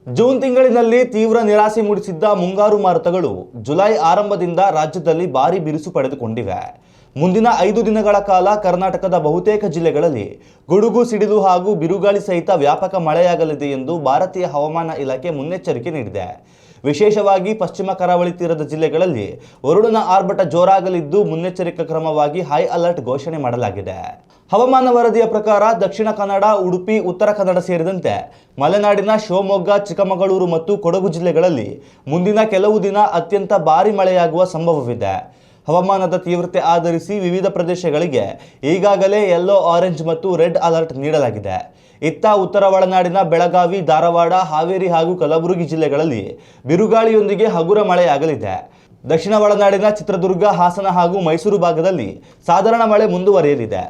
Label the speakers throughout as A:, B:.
A: June ತಿಂಗಳಿನಲ್ಲಿ ತೀವ್ರ ನಿರಾಸೆ ಮೂಡಿಸಿದ್ದ ಮುಂಗಾರು ಮಾರುತಗಳು ಜುಲೈ ಆರಂಭದಿಂದ ರಾಜ್ಯದಲ್ಲಿ ಭಾರೀ ಬಿರುಸು ಪಡೆದುಕೊಂಡಿವೆ. ಮುಂದಿನ 5 ದಿನಗಳ ಕಾಲ ಕರ್ನಾಟಕದ ಬಹುತೇಕ ಜಿಲ್ಲೆಗಳಲ್ಲಿ ಗುಡುಗು ಸಿಡಿಲು ಹಾಗೂ ಬಿರುಗಾಳಿ ಸಹಿತ ವ್ಯಾಪಕ ಮಳೆಯಾಗಲಿದೆ ಎಂದು ಭಾರತೀಯ ಹವಾಮಾನ ಇಲಾಖೆ ಮುನ್ನೆಚ್ಚರಿಕೆ ನೀಡಿದೆ. ವಿಶೇಷವಾಗಿ ಪಶ್ಚಿಮ ಕರಾವಳಿ ತೀರದ ಜಿಲ್ಲೆಗಳಲ್ಲಿ ವರುಣನ ಆರ್ಭಟ ಜೋರಾಗಲಿದ್ದು ಮುನ್ನೆಚ್ಚರಿಕಾ ಕ್ರಮವಾಗಿ ಹೈ ಅಲರ್ಟ್ ಘೋಷಣೆ ಮಾಡಲಾಗಿದೆ. ಹವಾಮಾನ ವರದಿಯ ಪ್ರಕಾರ ದಕ್ಷಿಣ ಕನ್ನಡ, ಉಡುಪಿ, ಉತ್ತರ ಕನ್ನಡ ಸೇರಿದಂತೆ ಮಲೆನಾಡಿನ ಶಿವಮೊಗ್ಗ, ಚಿಕ್ಕಮಗಳೂರು ಮತ್ತು ಕೊಡಗು ಜಿಲ್ಲೆಗಳಲ್ಲಿ ಮುಂದಿನ ಕೆಲವು ದಿನ ಅತ್ಯಂತ ಭಾರೀ ಮಳೆಯಾಗುವ ಸಂಭವವಿದೆ. ಹವಾಮಾನದ ತೀವ್ರತೆ ಆಧರಿಸಿ ವಿವಿಧ ಪ್ರದೇಶಗಳಿಗೆ ಈಗಾಗಲೇ ಯೆಲ್ಲೋ, ಆರೆಂಜ್ ಮತ್ತು ರೆಡ್ ಅಲರ್ಟ್ ನೀಡಲಾಗಿದೆ. ಇತ್ತ ಉತ್ತರ ಒಳನಾಡಿನ ಬೆಳಗಾವಿ, ಧಾರವಾಡ, ಹಾವೇರಿ ಹಾಗೂ ಕಲಬುರಗಿ ಜಿಲ್ಲೆಗಳಲ್ಲಿ ಬಿರುಗಾಳಿಯೊಂದಿಗೆ ಹಗುರ ಮಳೆಯಾಗಲಿದೆ. ದಕ್ಷಿಣ ಒಳನಾಡಿನ ಚಿತ್ರದುರ್ಗ, ಹಾಸನ ಹಾಗೂ ಮೈಸೂರು ಭಾಗದಲ್ಲಿ ಸಾಧಾರಣ ಮಳೆ ಮುಂದುವರಿಯಲಿದೆ.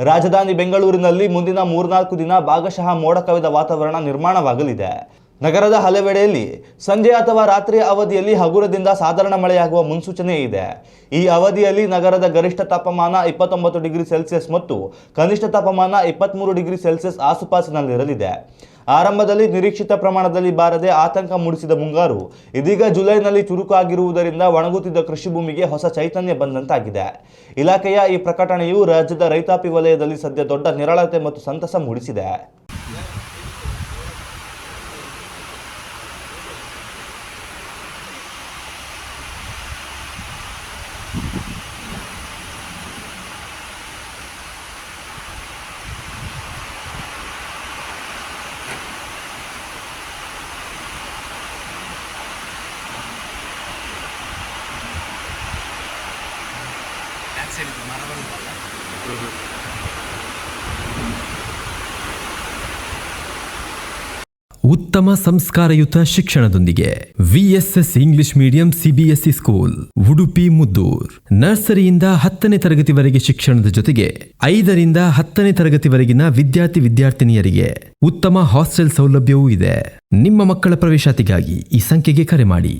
A: ರಾಜಧಾನಿ ಬೆಂಗಳೂರಿನಲ್ಲಿ ಮುಂದಿನ 3-4 ದಿನ ಭಾಗಶಃ ಮೋಡ ಕವಿದ ವಾತಾವರಣ ನಿರ್ಮಾಣವಾಗಲಿದೆ. ನಗರದ ಹಲವೆಡೆಯಲ್ಲಿ ಸಂಜೆ ಅಥವಾ ರಾತ್ರಿಯ ಅವಧಿಯಲ್ಲಿ ಹಗುರದಿಂದ ಸಾಧಾರಣ ಮಳೆಯಾಗುವ ಮುನ್ಸೂಚನೆ ಇದೆ. ಈ ಅವಧಿಯಲ್ಲಿ ನಗರದ ಗರಿಷ್ಠ ತಾಪಮಾನ 29 ಡಿಗ್ರಿ ಸೆಲ್ಸಿಯಸ್ ಮತ್ತು ಕನಿಷ್ಠ ತಾಪಮಾನ 23 ಡಿಗ್ರಿ ಸೆಲ್ಸಿಯಸ್ ಆಸುಪಾಸಿನಲ್ಲಿರಲಿದೆ. ಆರಂಭದಲ್ಲಿ ನಿರೀಕ್ಷಿತ ಪ್ರಮಾಣದಲ್ಲಿ ಬಾರದೆ ಆತಂಕ ಮೂಡಿಸಿದ ಮುಂಗಾರು ಇದೀಗ ಜುಲೈನಲ್ಲಿ ಚುರುಕಾಗಿರುವುದರಿಂದ ಒಣಗುತ್ತಿದ್ದ ಕೃಷಿ ಭೂಮಿಗೆ ಹೊಸ ಚೈತನ್ಯ ಬಂದಂತಾಗಿದೆ. ಇಲಾಖೆಯ ಈ ಪ್ರಕಟಣೆಯು ರಾಜ್ಯದ ರೈತಾಪಿ ವಲಯದಲ್ಲಿ ಸದ್ಯ ದೊಡ್ಡ ನಿರಾಳತೆ ಮತ್ತು ಸಂತಸ ಮೂಡಿಸಿದೆ.
B: ಉತ್ತಮ ಸಂಸ್ಕಾರಯುತ ಶಿಕ್ಷಣದೊಂದಿಗೆ VSS English medium CBSE school Udupi Muddur. ನರ್ಸರಿಯಿಂದ 10ನೇ ತರಗತಿವರೆಗೆ ಶಿಕ್ಷಣದ ಜೊತೆಗೆ 5ರಿಂದ 10ನೇ ತರಗತಿವರೆಗಿನ ವಿದ್ಯಾರ್ಥಿನಿಯರಿಗೆ ಉತ್ತಮ ಹಾಸ್ಟೆಲ್ ಸೌಲಭ್ಯವೂ ಇದೆ. ನಿಮ್ಮ ಮಕ್ಕಳ ಪ್ರವೇಶಾತಿಗಾಗಿ ಈ ಸಂಖ್ಯೆಗೆ ಕರೆ ಮಾಡಿ.